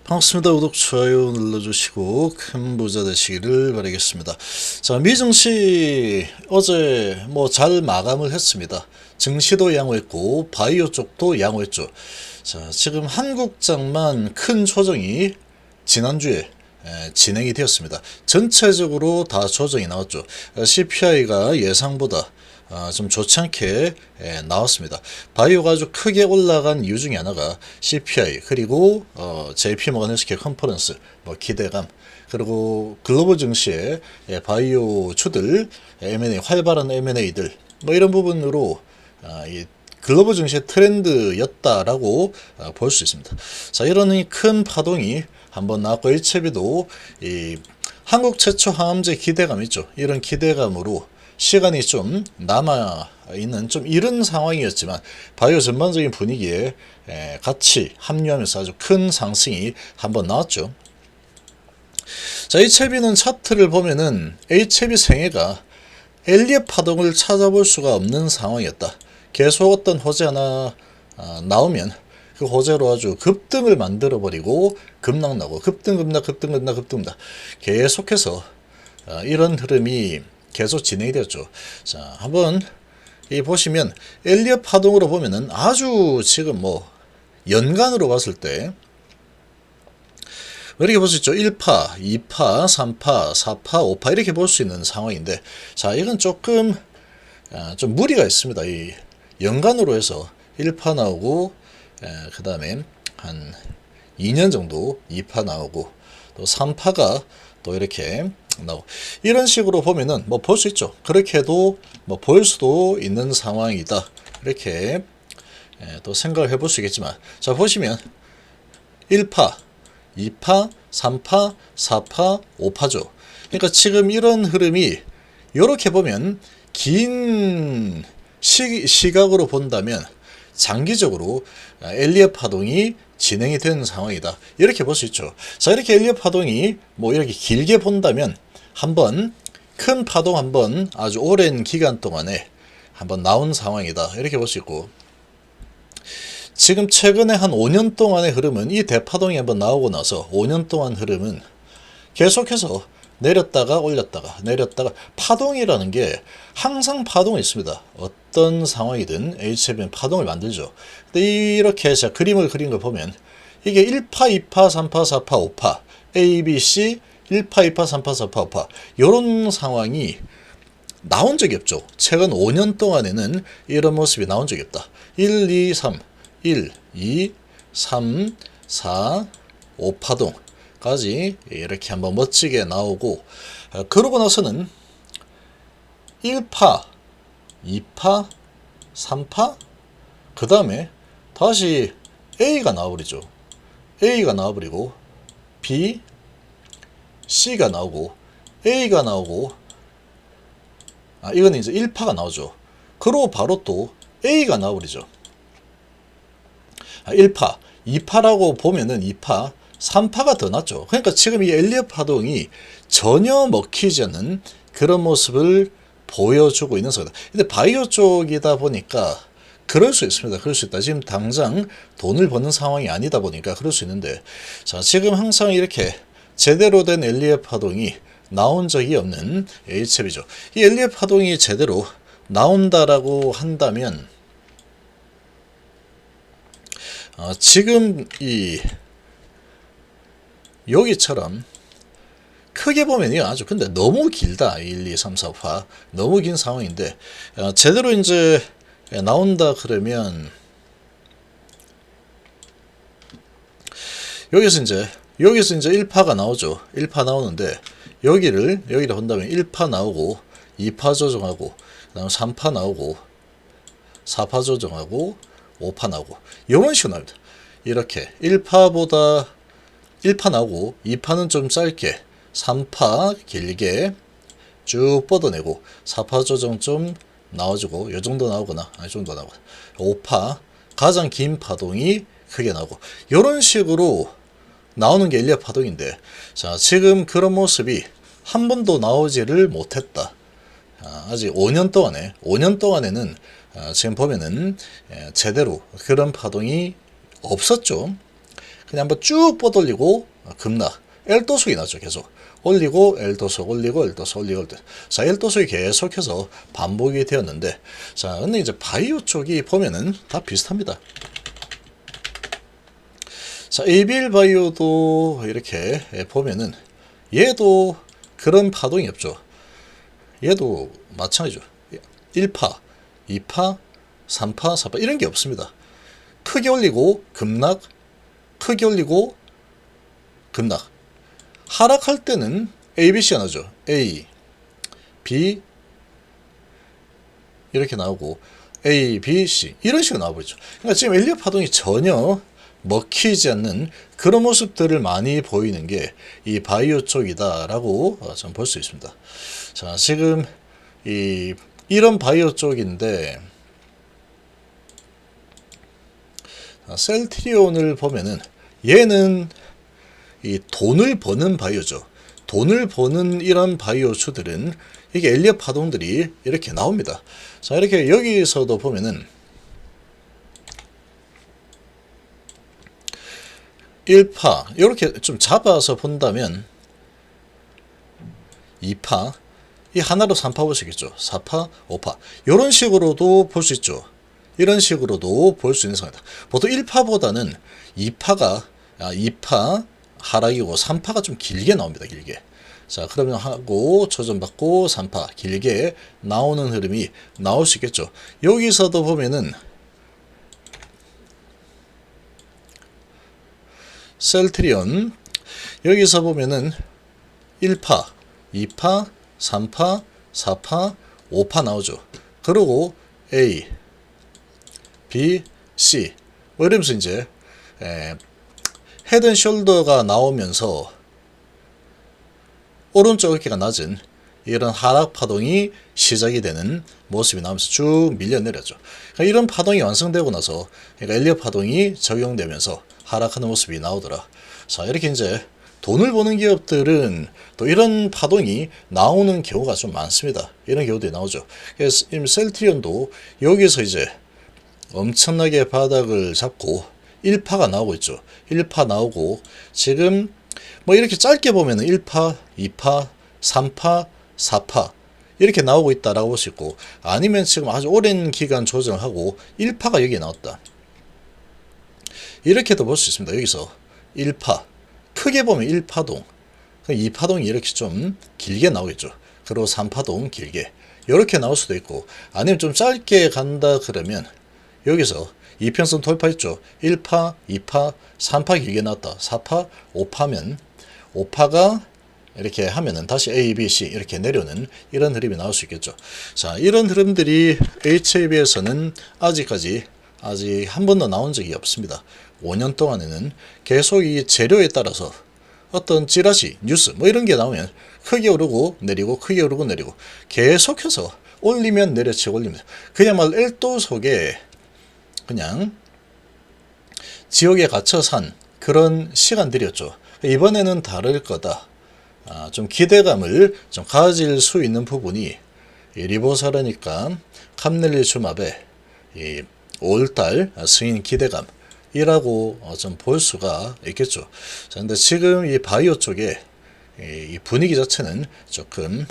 반갑습니다. 구독, 좋아요 눌러주시고 큰 부자 되시기를 바라겠습니다. 자, 미 증시 어제 잘 마감을 했습니다. 증시도 양호했고 바이오 쪽도 양호했죠. 자, 지금 한국장만 큰 조정이 지난주에 진행이 되었습니다. 전체적으로 다 조정이 나왔죠. CPI가 예상보다 좀 좋지 않게 나왔습니다. 바이오가 아주 크게 올라간 이유 중에 하나가 CPI 그리고 JP모건 헬스케어 컨퍼런스 기대감, 그리고 글로벌 증시의 바이오 주들 M&A 활발한 M&A들 이런 부분으로 이 글로벌 증시의 트렌드였다라고 볼 수 있습니다. 자, 이런 큰 파동이 한번 나왔고, 일체비도 이 한국 최초 항암제 기대감 있죠. 이런 기대감으로 시간이 좀 남아있는 좀 이른 상황이었지만 바이오 전반적인 분위기에 같이 합류하면서 아주 큰 상승이 한번 나왔죠. 자, HLB는 차트를 보면은 HLB 생애가 엘리엇 파동을 찾아볼 수가 없는 상황이었다. 계속 어떤 호재 하나 나오면 그 호재로 아주 급등을 만들어 버리고 급락나고 급등급락 계속해서 이런 흐름이 계속 진행이 되었죠. 자, 한번 보시면 엘리엇 파동으로 보면은 아주 지금 연간으로 봤을 때 이렇게 볼 수 있죠. 1파, 2파, 3파, 4파, 5파 이렇게 볼 수 있는 상황인데, 자, 이건 조금 좀 무리가 있습니다. 이 연간으로 해서 1파 나오고 그 다음에 한 2년 정도 2파 나오고 또 3파가 또 이렇게 나오고 이런 식으로 보면은 볼 수 있죠. 그렇게도 볼 수도 있는 상황이다. 이렇게 또 생각을 해볼 수 있겠지만, 자, 보시면 1파, 2파, 3파, 4파, 5파죠. 그러니까 지금 이런 흐름이 이렇게 보면 긴 시각으로 본다면 장기적으로 엘리엇 파동이 진행이 되는 상황이다. 이렇게 볼 수 있죠. 자, 이렇게 엘리엇 파동이 이렇게 길게 본다면 한번 큰 파동 한번 아주 오랜 기간 동안에 한번 나온 상황이다. 이렇게 볼 수 있고, 지금 최근에 한 5년 동안의 흐름은 이 대파동이 한번 나오고 나서 5년 동안 흐름은 계속해서 내렸다가 올렸다가 내렸다가, 파동이라는 게 항상 파동이 있습니다. 어떤 상황이든 HLB는 파동을 만들죠. 근데 이렇게 제가 그림을 그린 걸 보면 이게 1파, 2파, 3파, 4파, 5파 A, B, C 1파, 2파, 3파, 4파, 5파 이런 상황이 나온 적이 없죠. 최근 5년 동안에는 이런 모습이 나온 적이 없다. 1, 2, 3 1, 2, 3, 4, 5파동 까지 이렇게 한번 멋지게 나오고, 그러고 나서는 1파, 2파, 3파, 그 다음에 다시 A가 나와버리죠. A가 나와버리고 B, C가 나오고 A가 나오고, 이거는 이제 1파가 나오죠. 그러고 바로 또 A가 나와버리죠. 1파, 2파라고 보면은 2파, 3파가 더 낫죠. 그러니까 지금 이 엘리엇 파동이 전혀 먹히지 않는 그런 모습을 보여주고 있는 상황이다. 근데 바이오 쪽이다 보니까 그럴 수 있습니다. 그럴 수 있다. 지금 당장 돈을 버는 상황이 아니다 보니까 그럴 수 있는데, 자, 지금 항상 이렇게 제대로 된 엘리엇 파동이 나온 적이 없는 HLB죠. 이 엘리엇 파동이 제대로 나온다라고 한다면 지금 여기처럼 크게 보면 아주 근데 너무 길다. 1, 2, 3, 4파 너무 긴 상황인데, 제대로 이제 나온다 그러면 여기서 이제 1파가 나오죠. 1파 나오는데 여기를 본다면 1파 나오고 2파 조정하고 그다음 3파 나오고 4파 조정하고 5파 나오고 이런 식으로 나옵니다. 이렇게 1파보다 1파 나오고 2파는 좀 짧게 3파 길게 쭉 뻗어내고 4파 조정 좀 나와주고 이 정도 나오거나 이 정도 나오고 5파 가장 긴 파동이 크게 나오고 이런 식으로 나오는 게 엘리엇 파동인데, 자, 지금 그런 모습이 한 번도 나오지를 못했다. 아직 5년 동안에는 지금 보면은 제대로 그런 파동이 없었죠. 그냥 한번 쭉 뻗올리고 급락, L도속이 나죠. 계속 올리고 L도속 올리고 L도속 올리고 자, L도속이 계속해서 반복이 되었는데, 자, 근데 이제 바이오 쪽이 보면은 다 비슷합니다. 자, ABL 바이오도 이렇게 보면은 얘도 그런 파동이 없죠. 얘도 마찬가지죠. 1파, 2파, 3파, 4파 이런 게 없습니다. 크게 올리고 급락, 크게 올리고 급락. 하락할 때는 ABC가 나오죠. A, B 이렇게 나오고 A, B, C 이런 식으로 나와버리죠. 그러니까 지금 엘리엇 파동이 전혀 먹히지 않는 그런 모습들을 많이 보이는 게 이 바이오 쪽이다라고 좀 볼 수 있습니다. 자, 지금 이런 바이오 쪽인데, 셀트리온을 보면은 얘는 이 돈을 버는 바이오죠. 돈을 버는 이런 바이오주들은 이게 엘리엇 파동들이 이렇게 나옵니다. 자, 이렇게 여기서도 보면은 1파 이렇게 좀 잡아서 본다면 2파 이 하나로 3파 볼 수 있겠죠. 4파, 5파 이런 식으로도 볼 수 있죠. 이런 식으로도 볼 수 있는 상황이다. 보통 1파보다는 2파 하락이고 3파가 좀 길게 나옵니다. 길게. 자, 그러면 하고 조정받고 3파 길게 나오는 흐름이 나올 수 있겠죠. 여기서도 보면은 셀트리온 여기서 보면은 1파, 2파, 3파, 4파, 5파 나오죠. 그리고 A, B, C 뭐 이러면서 이제 헤드앤숄더가 나오면서 오른쪽 어깨가 낮은 이런 하락 파동이 시작이 되는 모습이 나오면서 쭉 밀려내렸죠. 그러니까 이런 파동이 완성되고 나서 그러니까 엘리엇 파동이 적용되면서 하락하는 모습이 나오더라. 자, 이렇게 이제 돈을 버는 기업들은 또 이런 파동이 나오는 경우가 좀 많습니다. 이런 경우들이 나오죠. 그래서 셀트리온도 여기서 이제 엄청나게 바닥을 잡고 1파가 나오고 있죠. 1파 나오고 지금 뭐 이렇게 짧게 보면 1파, 2파, 3파, 4파 이렇게 나오고 있다라고 볼 수 있고, 아니면 지금 아주 오랜 기간 조정하고 1파가 여기에 나왔다. 이렇게도 볼 수 있습니다. 여기서 1파 크게 보면 1파동, 2파동이 이렇게 좀 길게 나오겠죠. 그리고 3파동 길게 이렇게 나올 수도 있고, 아니면 좀 짧게 간다 그러면 여기서 이평선 돌파했죠. 1파, 2파, 3파 길게 나왔다. 4파, 5파면 5파가 이렇게 하면은 다시 A, B, C 이렇게 내려오는 이런 흐름이 나올 수 있겠죠. 자, 이런 흐름들이 HAB에서는 아직 한 번도 나온 적이 없습니다. 5년 동안에는 계속 이 재료에 따라서 어떤 찌라시, 뉴스 뭐 이런 게 나오면 크게 오르고 내리고 크게 오르고 내리고 계속해서 올리면 내려치고 올리면 그야말로 L도 속에 그냥 지옥에 갇혀 산 그런 시간들이었죠. 이번에는 다를 거다. 좀 기대감을 좀 가질 수 있는 부분이 리보사라니까 카멜리주맙의 5월달 승인 기대감이라고 좀 볼 수가 있겠죠. 자, 근데 지금 이 바이오 쪽에 이 분위기 자체는 조금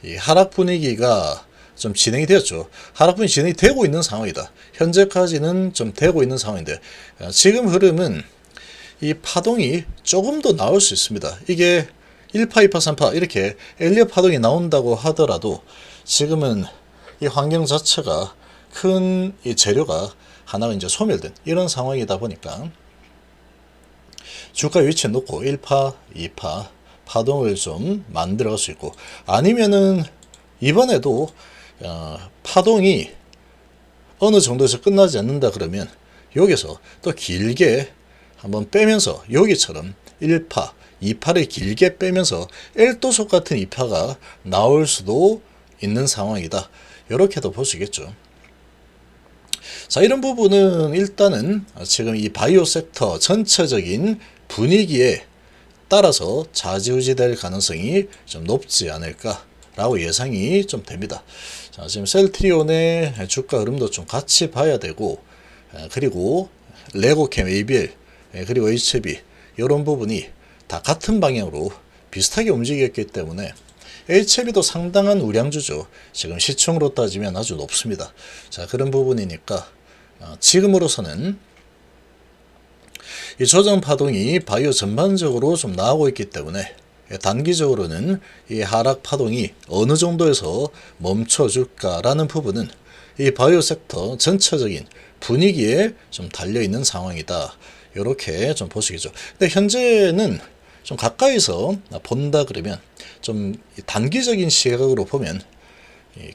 이 하락 분위기가 좀 진행이 되었죠. 하락 분위기 진행이 되고 있는 상황이다. 현재까지는 좀 되고 있는 상황인데, 지금 흐름은 이 파동이 조금 더 나올 수 있습니다. 이게 1파, 2파, 3파 이렇게 엘리엇 파동이 나온다고 하더라도 지금은 이 환경 자체가 큰 이 재료가 하나가 이제 소멸된 이런 상황이다 보니까 주가 위치에 놓고 1파, 2파 파동을 좀 만들어 갈 수 있고, 아니면은 이번에도 파동이 어느 정도에서 끝나지 않는다 그러면 여기서 또 길게 한번 빼면서 여기처럼 1파, 2파를 길게 빼면서 L도속 같은 2파가 나올 수도 있는 상황이다. 이렇게도 볼 수 있겠죠. 자, 이런 부분은 일단은 지금 이 바이오 섹터 전체적인 분위기에 따라서 좌지우지 될 가능성이 좀 높지 않을까라고 예상이 좀 됩니다. 자, 지금 셀트리온의 주가 흐름도 좀 같이 봐야 되고, 그리고 레고캠 ABL 그리고 HB 이런 부분이 다 같은 방향으로 비슷하게 움직였기 때문에 HB도 상당한 우량주죠. 지금 시총으로 따지면 아주 높습니다. 자, 그런 부분이니까 지금으로서는 이 조정 파동이 바이오 전반적으로 좀 나오고 있기 때문에 단기적으로는 이 하락 파동이 어느 정도에서 멈춰줄까라는 부분은 이 바이오 섹터 전체적인 분위기에 좀 달려있는 상황이다. 이렇게 좀 보시겠죠. 근데 현재는 좀 가까이서 본다 그러면 좀 단기적인 시각으로 보면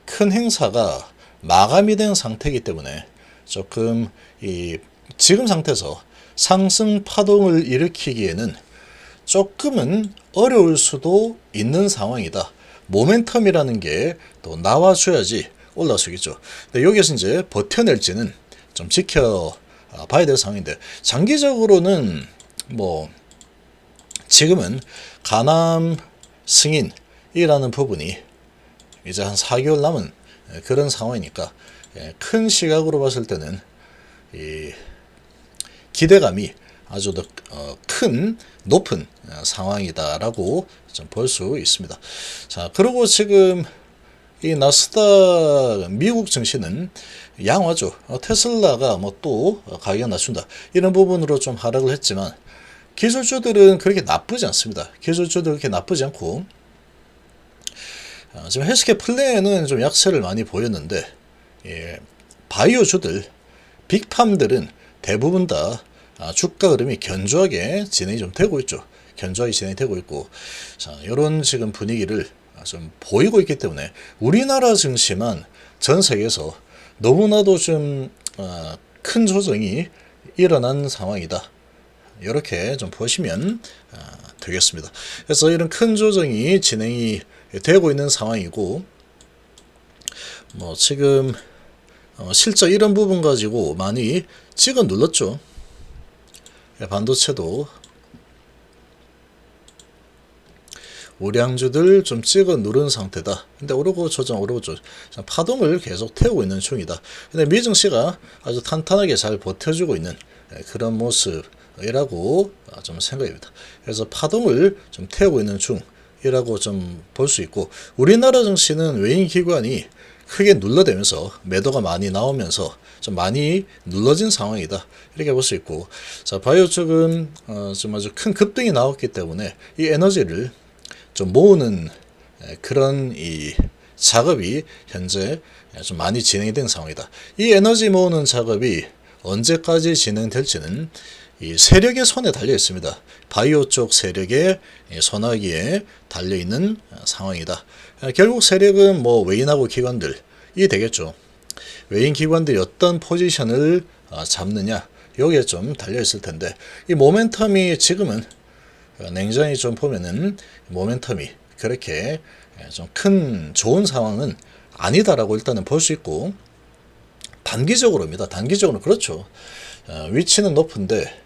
큰 행사가 마감이 된 상태이기 때문에 조금 이 지금 상태에서 상승 파동을 일으키기에는 조금은 어려울 수도 있는 상황이다. 모멘텀이라는 게 또 나와줘야지 올라올 수 있겠죠. 근데 여기서 이제 버텨낼지는 좀 지켜봐야 될 상황인데, 장기적으로는 뭐 지금은 가남 승인이라는 부분이 이제 한 4개월 남은 그런 상황이니까 큰 시각으로 봤을 때는 이 기대감이 아주 큰 높은 상황이다라고 좀 볼 수 있습니다. 자, 그리고 지금 이 나스닥 미국 증시는 양호하죠. 테슬라가 뭐 또 가격 낮춘다 이런 부분으로 좀 하락을 했지만 기술주들은 그렇게 나쁘지 않습니다. 기술주들 그렇게 나쁘지 않고 지금 헬스케어 플레이는 좀 약세를 많이 보였는데 바이오주들 빅팜들은 대부분 다 주가 흐름이 견조하게 진행이 좀 되고 있죠. 견조하게 진행이 되고 있고, 자, 이런 지금 분위기를 좀 보이고 있기 때문에 우리나라 증시만 전 세계에서 너무나도 좀 큰 조정이 일어난 상황이다. 이렇게 좀 보시면 되겠습니다. 그래서 이런 큰 조정이 진행이 되고 있는 상황이고, 뭐 지금 실적 이런 부분 가지고 많이 찍어 눌렀죠. 반도체도 우량주들 좀 찍어 누른 상태다. 근데 오르고 조정 오르고 조정 파동을 계속 태우고 있는 중이다. 근데 미증시가 아주 탄탄하게 잘 버텨주고 있는 그런 모습이라고 좀 생각입니다. 그래서 파동을 좀 태우고 있는 중이라고 좀 볼 수 있고, 우리나라 증시는 외인 기관이 크게 눌러대면서 매도가 많이 나오면서 좀 많이 눌러진 상황이다. 이렇게 볼 수 있고, 자, 바이오 쪽은 좀 아주 큰 급등이 나왔기 때문에 이 에너지를 좀 모으는 그런 이 작업이 현재 좀 많이 진행이 된 상황이다. 이 에너지 모으는 작업이 언제까지 진행될지는 이 세력의 손에 달려 있습니다. 바이오 쪽 세력의 손아귀에 달려 있는 상황이다. 결국 세력은 뭐 외인하고 기관들이 되겠죠. 외인 기관들이 어떤 포지션을 잡느냐, 여기에 좀 달려 있을 텐데, 이 모멘텀이 지금은 냉정히 좀 보면은 모멘텀이 그렇게 좀 큰 좋은 상황은 아니다라고 일단은 볼 수 있고, 단기적으로입니다. 단기적으로 그렇죠. 위치는 높은데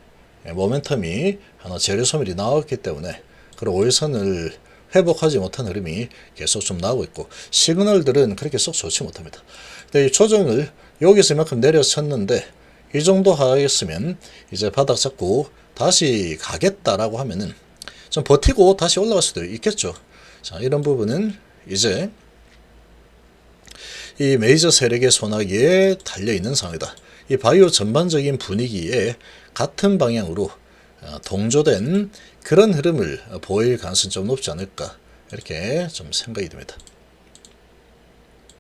모멘텀이 하나 재료 소멸이 나왔기 때문에 그리고 5일선을 회복하지 못한 흐름이 계속 좀 나오고 있고, 시그널들은 그렇게 썩 좋지 못합니다. 근데 이 조정을 여기서 이만큼 내려쳤는데 이 정도 하겠으면 이제 바닥 잡고 다시 가겠다라고 하면은 좀 버티고 다시 올라갈 수도 있겠죠. 자, 이런 부분은 이제 이 메이저 세력의 손아귀에 달려있는 상황이다. 이 바이오 전반적인 분위기에 같은 방향으로 동조된 그런 흐름을 보일 가능성이 좀 높지 않을까, 이렇게 좀 생각이 듭니다.